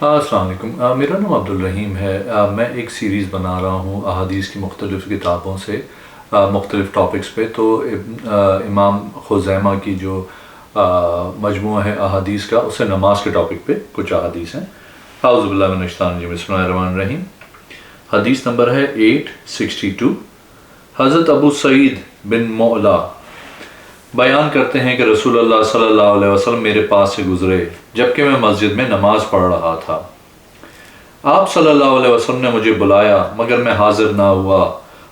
السلام علیکم، میرا نام عبدالرحیم ہے۔ میں ایک سیریز بنا رہا ہوں احادیث کی مختلف کتابوں سے مختلف ٹاپکس پہ۔ تو امام خزیمہ کی جو مجموعہ ہے احادیث کا، اس سے نماز کے ٹاپک پہ کچھ احادیث ہیں۔ اعوذ باللہ من الشیطان الرجیم، بسم اللہ الرحمن الرحیم۔ حدیث نمبر ہے 862۔ حضرت ابو سعید بن معلا بیان کرتے ہیں کہ رسول اللہ صلی اللہ علیہ وسلم میرے پاس سے گزرے جبکہ میں مسجد میں نماز پڑھ رہا تھا۔ آپ صلی اللہ علیہ وسلم نے مجھے بلایا مگر میں حاضر نہ ہوا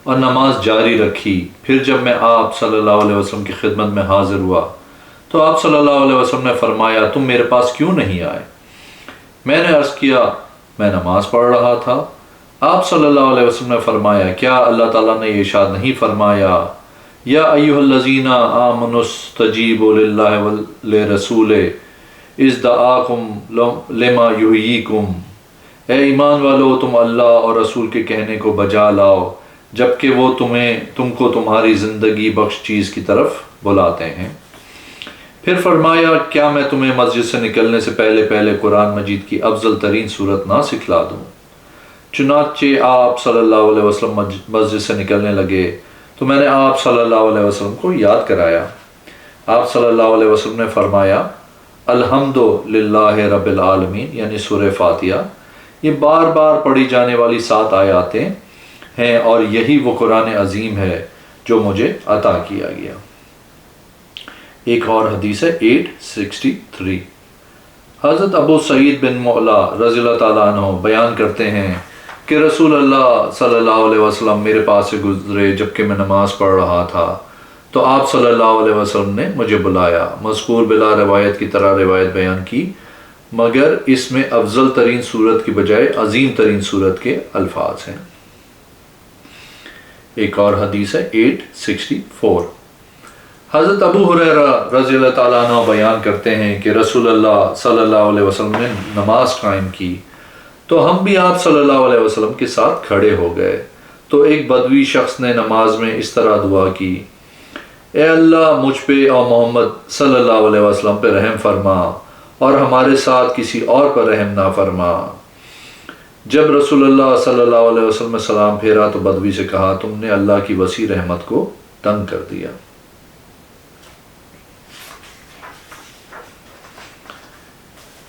اور نماز جاری رکھی۔ پھر جب میں آپ صلی اللہ علیہ وسلم کی خدمت میں حاضر ہوا تو آپ صلی اللہ علیہ وسلم نے فرمایا، تم میرے پاس کیوں نہیں آئے؟ میں نے عرض کیا، میں نماز پڑھ رہا تھا۔ آپ صلی اللہ علیہ وسلم نے فرمایا، کیا اللہ تعالیٰ نے یہ ارشاد نہیں فرمایا، یا ایھا الذین آمنوا استجیبوا للہ ولرسولہ اذ دعاکم لما یحییکم؟ اے ایمان والو، تم اللہ اور رسول کے کہنے کو بجا لاؤ جبکہ وہ تم کو تمہاری زندگی بخش چیز کی طرف بلاتے ہیں۔ پھر فرمایا، کیا میں تمہیں مسجد سے نکلنے سے پہلے قرآن مجید کی افضل ترین صورت نہ سکھلا دوں؟ چنانچہ آپ صلی اللہ علیہ وسلم مسجد سے نکلنے لگے تو میں نے آپ صلی اللہ علیہ وسلم کو یاد کرایا۔ آپ صلی اللہ علیہ وسلم نے فرمایا، الحمد للہ رب العالمین، یعنی سورہ فاتحہ۔ یہ بار بار پڑھی جانے والی 7 آیاتیں ہیں اور یہی وہ قرآن عظیم ہے جو مجھے عطا کیا گیا۔ ایک اور حدیث ہے 863۔ حضرت ابو سعید بن معلا رضی اللہ تعالیٰ عنہ بیان کرتے ہیں کہ رسول اللہ صلی اللہ علیہ وسلم میرے پاس سے گزرے جبکہ میں نماز پڑھ رہا تھا تو آپ صلی اللہ علیہ وسلم نے مجھے بلایا۔ مذکور بلا روایت کی طرح روایت بیان کی مگر اس میں افضل ترین صورت کی بجائے عظیم ترین صورت کے الفاظ ہیں۔ ایک اور حدیث ہے 864۔ حضرت ابو ہریرہ رضی اللہ تعالیٰ عنہ بیان کرتے ہیں کہ رسول اللہ صلی اللہ علیہ وسلم نے نماز قائم کی تو ہم بھی آپ صلی اللہ علیہ وسلم کے ساتھ کھڑے ہو گئے تو ایک بدوی شخص نے نماز میں اس طرح دعا کی، اے اللہ مجھ پہ اور محمد صلی اللہ علیہ وسلم پہ رحم فرما اور ہمارے ساتھ کسی اور پر رحم نہ فرما۔ جب رسول اللہ صلی اللہ علیہ وسلم نے سلام پھیرا تو بدوی سے کہا، تم نے اللہ کی وسیع رحمت کو تنگ کر دیا۔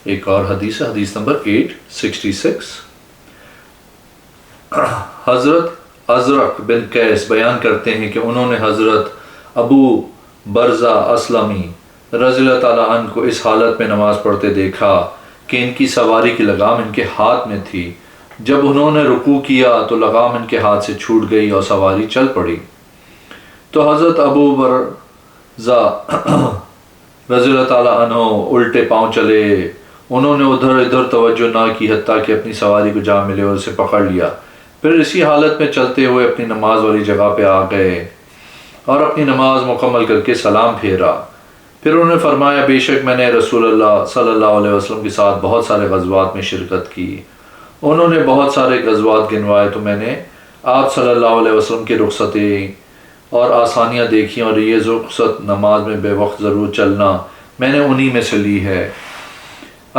ایک اور حدیث ہے، حدیث نمبر 866۔ حضرت ازرق بن قیس بیان کرتے ہیں کہ انہوں نے حضرت ابو برزہ اسلمی رضی اللہ تعالیٰ عنہ کو اس حالت میں نماز پڑھتے دیکھا کہ ان کی سواری کی لگام ان کے ہاتھ میں تھی۔ جب انہوں نے رکوع کیا تو لگام ان کے ہاتھ سے چھوٹ گئی اور سواری چل پڑی۔ تو حضرت ابو برزہ رضی اللہ تعالیٰ عنہ الٹے پاؤں چلے، انہوں نے ادھر ادھر توجہ نہ کی حتیٰ کہ اپنی سواری کو جا ملے اور اسے پکڑ لیا۔ پھر اسی حالت میں چلتے ہوئے اپنی نماز والی جگہ پہ آ گئے اور اپنی نماز مکمل کر کے سلام پھیرا۔ پھر انہوں نے فرمایا، بے شک میں نے رسول اللہ صلی اللہ علیہ وسلم کے ساتھ بہت سارے غزوات میں شرکت کی۔ انہوں نے بہت سارے غزوات گنوائے تو میں نے آپ صلی اللہ علیہ وسلم کی رخصتیں اور آسانیاں دیکھی، اور یہ رخصت نماز میں بے وقت ضرور چلنا میں نے انہی میں سے لی ہے۔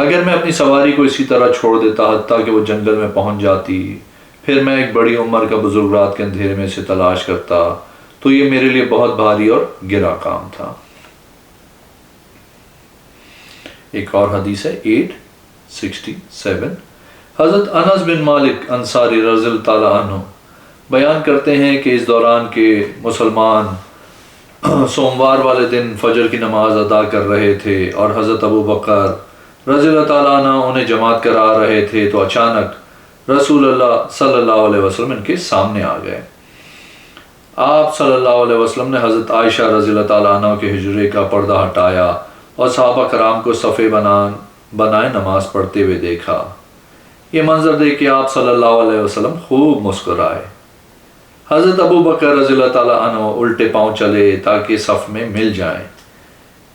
اگر میں اپنی سواری کو اسی طرح چھوڑ دیتا حتیٰ کہ وہ جنگل میں پہنچ جاتی، پھر میں ایک بڑی عمر کا بزرگ رات کے اندھیرے میں سے تلاش کرتا تو یہ میرے لیے بہت بھاری اور گرا کام تھا۔ ایک اور حدیث ہے 867۔ حضرت انس بن مالک انصاری رضی اللہ تعالیٰ عنہ بیان کرتے ہیں کہ اس دوران کے مسلمان سوموار والے دن فجر کی نماز ادا کر رہے تھے اور حضرت ابو بکر رضی اللہ تعالیٰ عنہ انہیں جماعت کرا رہے تھے تو اچانک رسول اللہ صلی اللہ علیہ وسلم ان کے سامنے آ گئے۔ آپ صلی اللہ علیہ وسلم نے حضرت عائشہ رضی اللہ تعالیٰ عنہ کے حجرے کا پردہ ہٹایا اور صحابہ کرام کو صفے بنائے نماز پڑھتے ہوئے دیکھا۔ یہ منظر دیکھ کے آپ صلی اللہ علیہ وسلم خوب مسکرائے۔ حضرت ابو بکر رضی اللہ تعالیٰ عنہ الٹے پاؤں چلے تاکہ صف میں مل جائیں۔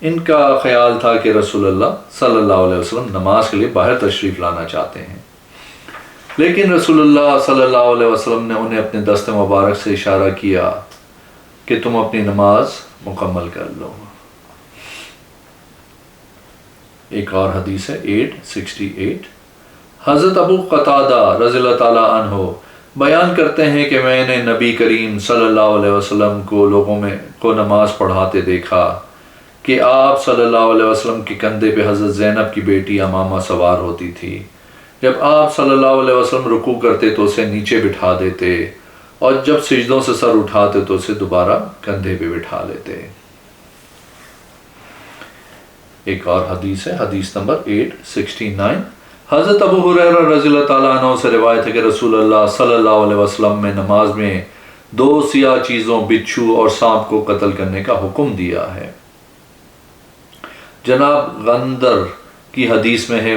ان کا خیال تھا کہ رسول اللہ صلی اللہ علیہ وسلم نماز کے لیے باہر تشریف لانا چاہتے ہیں، لیکن رسول اللہ صلی اللہ علیہ وسلم نے انہیں اپنے دست مبارک سے اشارہ کیا کہ تم اپنی نماز مکمل کر لو۔ ایک اور حدیث ہے 868۔ حضرت ابو قتادہ رضی اللہ تعالیٰ عنہ بیان کرتے ہیں کہ میں نے نبی کریم صلی اللہ علیہ وسلم کو لوگوں کو نماز پڑھاتے دیکھا کہ آپ صلی اللہ علیہ وسلم کے کندھے پہ حضرت زینب کی بیٹی امامہ سوار ہوتی تھی۔ جب آپ صلی اللہ علیہ وسلم رکوع کرتے تو اسے نیچے بٹھا دیتے اور جب سجدوں سے سر اٹھاتے تو اسے دوبارہ کندھے پہ بٹھا لیتے۔ ایک اور حدیث ہے، حدیث نمبر 869۔ حضرت ابو ہریرہ رضی اللہ تعالیٰ عنہ سے روایت ہے کہ رسول اللہ صلی اللہ علیہ وسلم نے نماز میں 2 سیاہ چیزوں بچھو اور سانپ کو قتل کرنے کا حکم دیا ہے۔ جناب غندر کی حدیث میں ہے،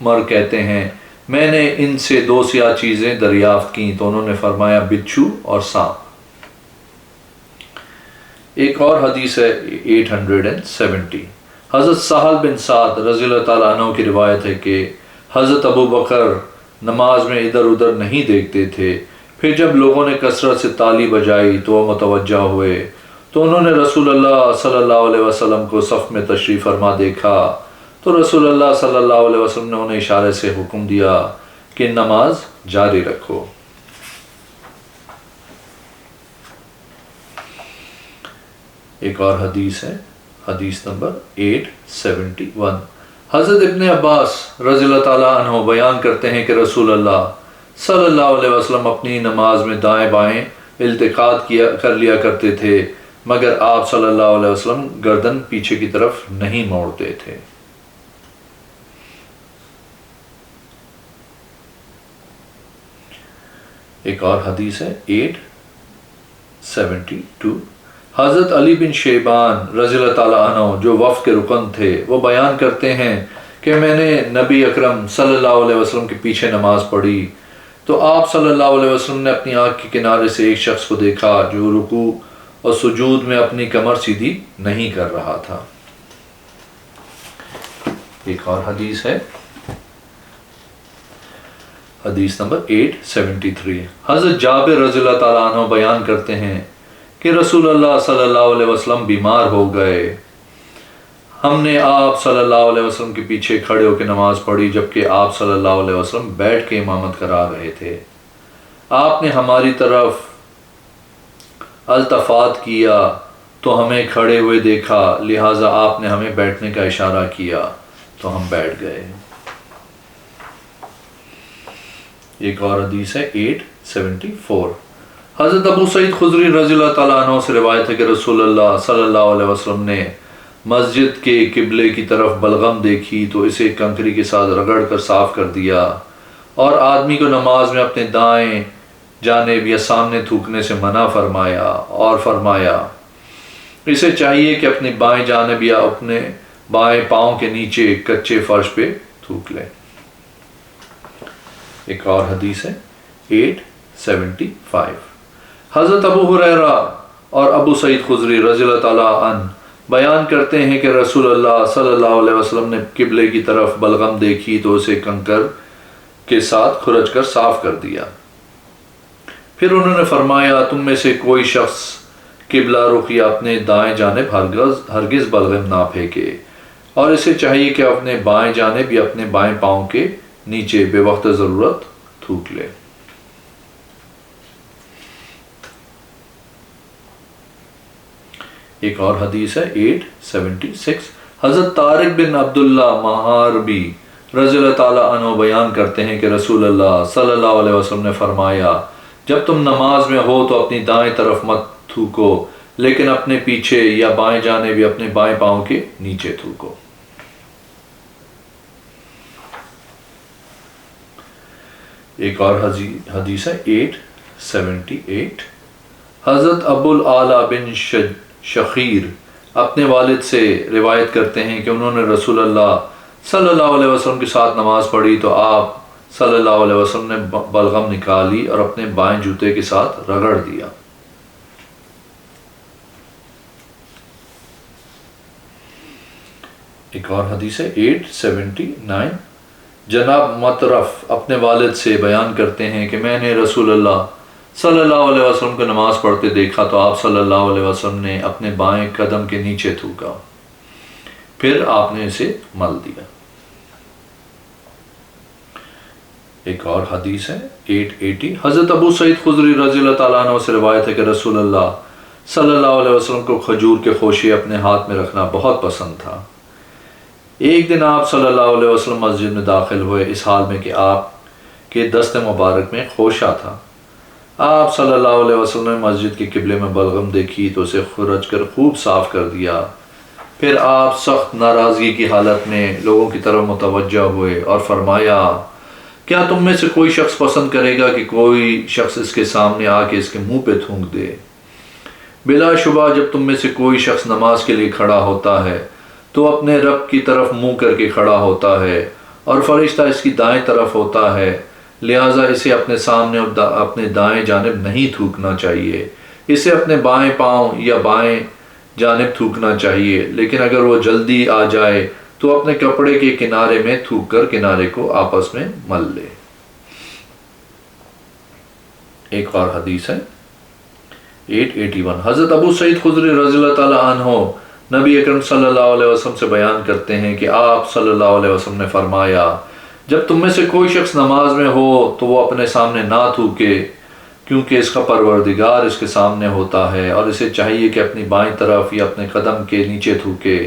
مر کہتے ہیں میں نے ان سے 2 سیاہ چیزیں دریافت کیں تو انہوں نے فرمایا بچھو اور سانپ۔ ایک اور حدیث ہے 870۔ حضرت سہل بن سعد رضی اللہ تعالیٰ عنہ کی روایت ہے کہ حضرت ابو بکر نماز میں ادھر ادھر نہیں دیکھتے تھے، پھر جب لوگوں نے کثرت سے تالی بجائی تو وہ متوجہ ہوئے تو انہوں نے رسول اللہ صلی اللہ علیہ وسلم کو صف میں تشریف فرما دیکھا تو رسول اللہ صلی اللہ علیہ وسلم نے انہیں اشارے سے حکم دیا کہ نماز جاری رکھو۔ ایک اور حدیث ہے، حدیث نمبر 871۔ حضرت ابن عباس رضی اللہ تعالیٰ عنہ بیان کرتے ہیں کہ رسول اللہ صلی اللہ علیہ وسلم اپنی نماز میں دائیں بائیں التقاط کر لیا کرتے تھے، مگر آپ صلی اللہ علیہ وسلم گردن پیچھے کی طرف نہیں موڑتے تھے۔ ایک اور حدیث ہے 872۔ حضرت علی بن شیبان رضی اللہ تعالیٰ عنہ جو وفد کے رکن تھے وہ بیان کرتے ہیں کہ میں نے نبی اکرم صلی اللہ علیہ وسلم کے پیچھے نماز پڑھی تو آپ صلی اللہ علیہ وسلم نے اپنی آنکھ کے کنارے سے ایک شخص کو دیکھا جو رکوع اور سجود میں اپنی کمر سیدھی نہیں کر رہا تھا۔ ایک اور حدیث ہے، حدیث نمبر 873۔ حضرت جابر رضی اللہ تعالیٰ عنہ بیان کرتے ہیں کہ رسول اللہ صلی اللہ علیہ وسلم بیمار ہو گئے، ہم نے آپ صلی اللہ علیہ وسلم کے پیچھے کھڑے ہو کے نماز پڑھی جبکہ آپ صلی اللہ علیہ وسلم بیٹھ کے امامت کرا رہے تھے۔ آپ نے ہماری طرف التفات کیا تو ہمیں کھڑے ہوئے دیکھا، لہٰذا آپ نے ہمیں بیٹھنے کا اشارہ کیا تو ہم بیٹھ گئے۔ ایک اور حدیث ہے 874۔ حضرت ابو سعید خدری رضی اللہ تعالیٰ عنہ سے روایت ہے کہ رسول اللہ صلی اللہ علیہ وسلم نے مسجد کے قبلے کی طرف بلغم دیکھی تو اسے کنکری کے ساتھ رگڑ کر صاف کر دیا، اور آدمی کو نماز میں اپنے دائیں جانب یا سامنے تھوکنے سے منع فرمایا اور فرمایا اسے چاہیے کہ اپنی بائیں جانب یا اپنے بائیں پاؤں کے نیچے کچے فرش پہ تھوک لے۔ ایک اور حدیث ہے 875۔ حضرت ابو ہریرہ اور ابو سعید خدری رضی اللہ تعالیٰ عنہ بیان کرتے ہیں کہ رسول اللہ صلی اللہ علیہ وسلم نے قبلے کی طرف بلغم دیکھی تو اسے کنکر کے ساتھ کھرچ کر صاف کر دیا، پھر انہوں نے فرمایا تم میں سے کوئی شخص قبلہ رخ یا اپنے دائیں جانب ہرگز بلغم نہ پھینکے، اور اسے چاہیے کہ اپنے بائیں جانب یا اپنے بائیں پاؤں کے نیچے بے وقت ضرورت تھوک لے۔ ایک اور حدیث ہے 876۔ حضرت طارق بن عبداللہ مہاربی رضی اللہ تعالیٰ عنہ بیان کرتے ہیں کہ رسول اللہ صلی اللہ علیہ وسلم نے فرمایا جب تم نماز میں ہو تو اپنی دائیں طرف مت تھوکو لیکن اپنے پیچھے یا بائیں جانب یا اپنے بائیں پاؤں کے نیچے تھوکو۔ ایک اور حدیث ہے 878۔ حضرت ابو الاعلیٰ بن شخیر اپنے والد سے روایت کرتے ہیں کہ انہوں نے رسول اللہ صلی اللہ علیہ وسلم کے ساتھ نماز پڑھی تو آپ صلی اللہ علیہ وسلم نے بلغم نکالی اور اپنے بائیں جوتے کے ساتھ رگڑ دیا۔ ایک اور حدیث ہے 879۔ جناب مطرف اپنے والد سے بیان کرتے ہیں کہ میں نے رسول اللہ صلی اللہ علیہ وسلم کو نماز پڑھتے دیکھا تو آپ صلی اللہ علیہ وسلم نے اپنے بائیں قدم کے نیچے تھوکا، پھر آپ نے اسے مل دیا۔ ایک اور حدیث ہے 880، حضرت ابو سعید خدری رضی اللہ تعالیٰ عنہ سے روایت ہے کہ رسول اللہ صلی اللہ علیہ وسلم کو کھجور کے خوشے اپنے ہاتھ میں رکھنا بہت پسند تھا۔ ایک دن آپ صلی اللہ علیہ وسلم مسجد میں داخل ہوئے اس حال میں کہ آپ کے دست مبارک میں خوشہ تھا۔ آپ صلی اللہ علیہ وسلم نے مسجد کے قبلے میں بلغم دیکھی تو اسے خرچ کر خوب صاف کر دیا۔ پھر آپ سخت ناراضگی کی حالت میں لوگوں کی طرف متوجہ ہوئے اور فرمایا، کیا تم میں سے کوئی شخص پسند کرے گا کہ کوئی شخص اس کے سامنے آ کے اس کے منہ پہ تھونک دے؟ بلا شبہ جب تم میں سے کوئی شخص نماز کے لیے کھڑا ہوتا ہے تو اپنے رب کی طرف منہ کر کے کھڑا ہوتا ہے اور فرشتہ اس کی دائیں طرف ہوتا ہے، لہٰذا اسے اپنے سامنے اور اپنے دائیں جانب نہیں تھوکنا چاہیے، اسے اپنے بائیں پاؤں یا بائیں جانب تھوکنا چاہیے، لیکن اگر وہ جلدی آ جائے تو اپنے کپڑے کے کنارے میں تھوک کر کنارے کو آپس میں مل لے۔ ایک اور حدیث ہے 881، حضرت ابو سعید خدری رضی اللہ تعالیٰ عنہ نبی اکرم صلی اللہ علیہ وسلم سے بیان کرتے ہیں کہ آپ صلی اللہ علیہ وسلم نے فرمایا، جب تم میں سے کوئی شخص نماز میں ہو تو وہ اپنے سامنے نہ تھوکے، کیونکہ اس کا پروردگار اس کے سامنے ہوتا ہے اور اسے چاہیے کہ اپنی بائیں طرف یا اپنے قدم کے نیچے تھوکے۔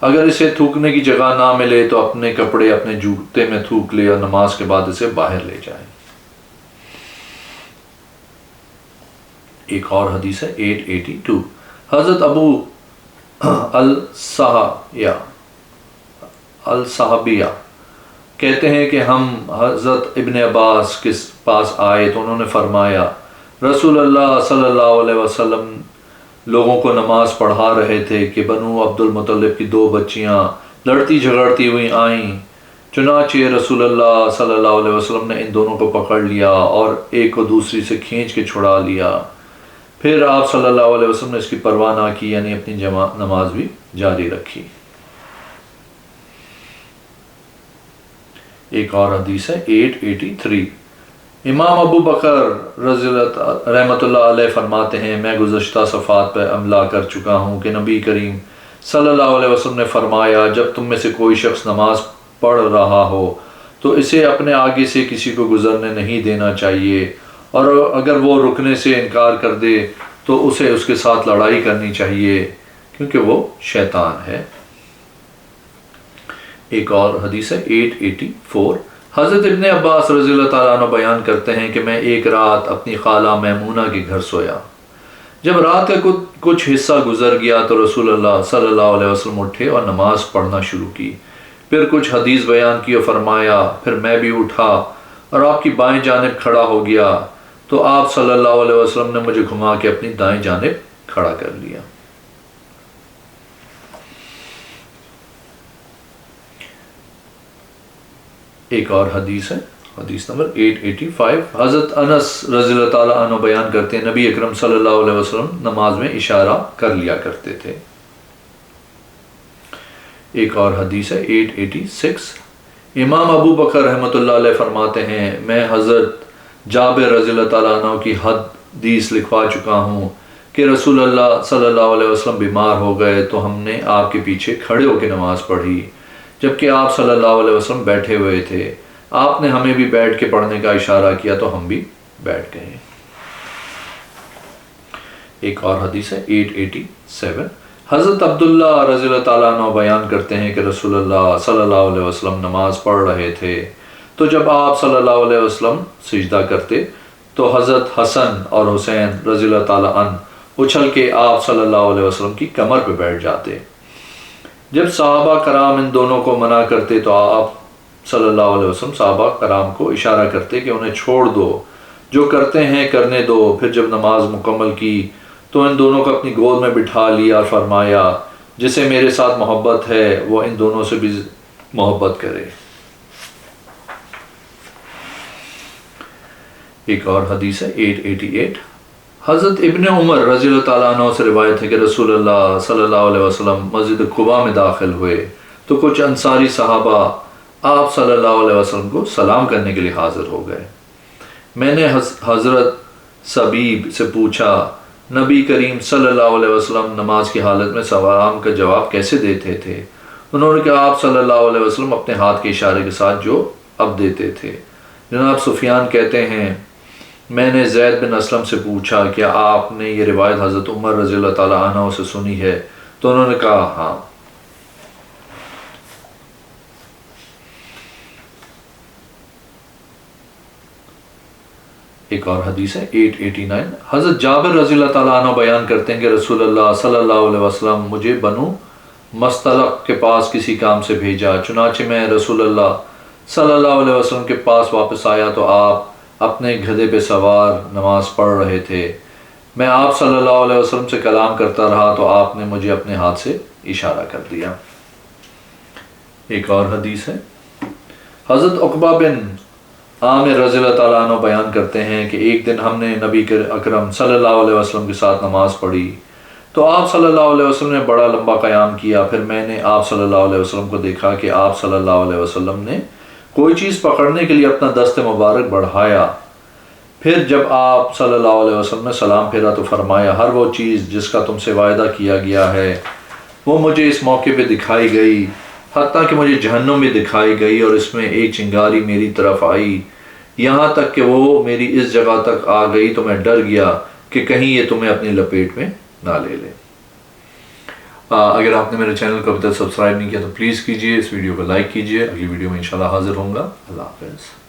اگر اسے تھوکنے کی جگہ نہ ملے تو اپنے کپڑے اپنے جوتے میں تھوک لے اور نماز کے بعد اسے باہر لے جائے۔ ایک اور حدیث ہے 882، حضرت ابو الصحابیہ کہتے ہیں کہ ہم حضرت ابن عباس کے پاس آئے تو انہوں نے فرمایا، رسول اللہ صلی اللہ علیہ وسلم لوگوں کو نماز پڑھا رہے تھے کہ بنو عبد المطلب کی 2 بچیاں لڑتی جھگڑتی ہوئی آئیں، چنانچہ رسول اللہ صلی اللہ علیہ وسلم نے ان دونوں کو پکڑ لیا اور ایک کو دوسری سے کھینچ کے چھڑا لیا۔ پھر آپ صلی اللہ علیہ وسلم نے اس کی پرواہ نہ کی، یعنی اپنی نماز بھی جاری رکھی۔ ایک اور حدیث ہے 883، امام ابو بکر رضی اللہ رحمۃ اللہ علیہ فرماتے ہیں، میں گزشتہ صفحات پہ عملہ کر چکا ہوں کہ نبی کریم صلی اللہ علیہ وسلم نے فرمایا، جب تم میں سے کوئی شخص نماز پڑھ رہا ہو تو اسے اپنے آگے سے کسی کو گزرنے نہیں دینا چاہیے، اور اگر وہ رکنے سے انکار کر دے تو اسے اس کے ساتھ لڑائی کرنی چاہیے، کیونکہ وہ شیطان ہے۔ ایک اور حدیث ہے 884، حضرت ابن عباس رضی اللہ تعالیٰ عنہ بیان کرتے ہیں کہ میں ایک رات اپنی خالہ میمونہ کے گھر سویا۔ جب رات کا کچھ حصہ گزر گیا تو رسول اللہ صلی اللہ علیہ وسلم اٹھے اور نماز پڑھنا شروع کی، پھر کچھ حدیث بیان کی اور فرمایا، پھر میں بھی اٹھا اور آپ کی بائیں جانب کھڑا ہو گیا تو آپ صلی اللہ علیہ وسلم نے مجھے گھما کے اپنی دائیں جانب کھڑا کر لیا۔ ایک اور حدیث ہے حدیث نمبر 885، حضرت انس رضی اللہ تعالیٰ عنہ بیان کرتے ہیں، نبی اکرم صلی اللہ علیہ وسلم نماز میں اشارہ کر لیا کرتے تھے۔ ایک اور حدیث ہے 886، امام ابو بکر رحمۃ اللہ علیہ فرماتے ہیں، میں حضرت جابر رضی اللہ تعالیٰ عنہ کی حدیث لکھوا چکا ہوں کہ رسول اللہ صلی اللہ علیہ وسلم بیمار ہو گئے تو ہم نے آپ کے پیچھے کھڑے ہو کے نماز پڑھی، جبکہ آپ صلی اللہ علیہ وسلم بیٹھے ہوئے تھے۔ آپ نے ہمیں بھی بیٹھ کے پڑھنے کا اشارہ کیا تو ہم بھی بیٹھ گئے۔ ایک اور حدیث ہے 887، حضرت عبداللہ رضی اللہ تعالیٰ عنہ بیان کرتے ہیں کہ رسول اللہ صلی اللہ علیہ وسلم نماز پڑھ رہے تھے تو جب آپ صلی اللہ علیہ وسلم سجدہ کرتے تو حضرت حسن اور حسین رضی اللہ تعالیٰ عنہ اچھل کے آپ صلی اللہ علیہ وسلم کی کمر پہ بیٹھ جاتے۔ جب صحابہ کرام ان دونوں کو منع کرتے تو آپ صلی اللہ علیہ وسلم صحابہ کرام کو اشارہ کرتے کہ انہیں چھوڑ دو، جو کرتے ہیں کرنے دو۔ پھر جب نماز مکمل کی تو ان دونوں کو اپنی گود میں بٹھا لیا اور فرمایا، جسے میرے ساتھ محبت ہے وہ ان دونوں سے بھی محبت کرے۔ ایک اور حدیث ہے 888، حضرت ابن عمر رضی اللہ تعالیٰ عنہ سے روایت ہے کہ رسول اللہ صلی اللہ علیہ وسلم مسجد قباء میں داخل ہوئے تو کچھ انصاری صحابہ آپ صلی اللہ علیہ وسلم کو سلام کرنے کے لیے حاضر ہو گئے۔ میں نے حضرت سبیب سے پوچھا، نبی کریم صلی اللہ علیہ وسلم نماز کی حالت میں سلام کا جواب کیسے دیتے تھے؟ انہوں نے کہا، آپ صلی اللہ علیہ وسلم اپنے ہاتھ کے اشارے کے ساتھ جو اب دیتے تھے، جناب سفیان کہتے ہیں میں نے زید بن اسلم سے پوچھا کہ آپ نے یہ روایت حضرت عمر رضی اللہ تعالیٰ عنہ سے سنی ہے؟ تو انہوں نے کہا ہاں۔ ایک اور حدیث ہے 889، حضرت جابر رضی اللہ تعالیٰ عنہ بیان کرتے ہیں کہ رسول اللہ صلی اللہ علیہ وسلم مجھے بنو مستلق کے پاس کسی کام سے بھیجا، چنانچہ میں رسول اللہ صلی اللہ علیہ وسلم کے پاس واپس آیا تو آپ اپنے گدھے پہ سوار نماز پڑھ رہے تھے۔ میں آپ صلی اللہ علیہ وسلم سے کلام کرتا رہا تو آپ نے مجھے اپنے ہاتھ سے اشارہ کر دیا۔ ایک اور حدیث ہے، حضرت عقبہ بن عامر رضی اللہ تعالیٰ عنہ بیان کرتے ہیں کہ ایک دن ہم نے نبی اکرم صلی اللہ علیہ وسلم کے ساتھ نماز پڑھی تو آپ صلی اللہ علیہ وسلم نے بڑا لمبا قیام کیا، پھر میں نے آپ صلی اللہ علیہ وسلم کو دیکھا کہ آپ صلی اللہ علیہ وسلم نے کوئی چیز پکڑنے کے لیے اپنا دست مبارک بڑھایا، پھر جب آپ صلی اللہ علیہ وسلم نے سلام پھیرا تو فرمایا ہر وہ چیز جس کا تم سے وعدہ کیا گیا ہے وہ مجھے اس موقع پہ دکھائی گئی، حتیٰ کہ مجھے جہنم بھی دکھائی گئی اور اس میں ایک چنگاری میری طرف آئی، یہاں تک کہ وہ میری اس جگہ تک آ گئی تو میں ڈر گیا کہ کہیں یہ تمہیں اپنی لپیٹ میں نہ لے لے۔ اگر آپ نے میرے چینل کو ابھی تک سبسکرائب نہیں کیا تو پلیز کیجئے، اس ویڈیو کو لائک کیجئے۔ اگلی ویڈیو میں انشاءاللہ حاضر ہوں گا۔ اللہ حافظ۔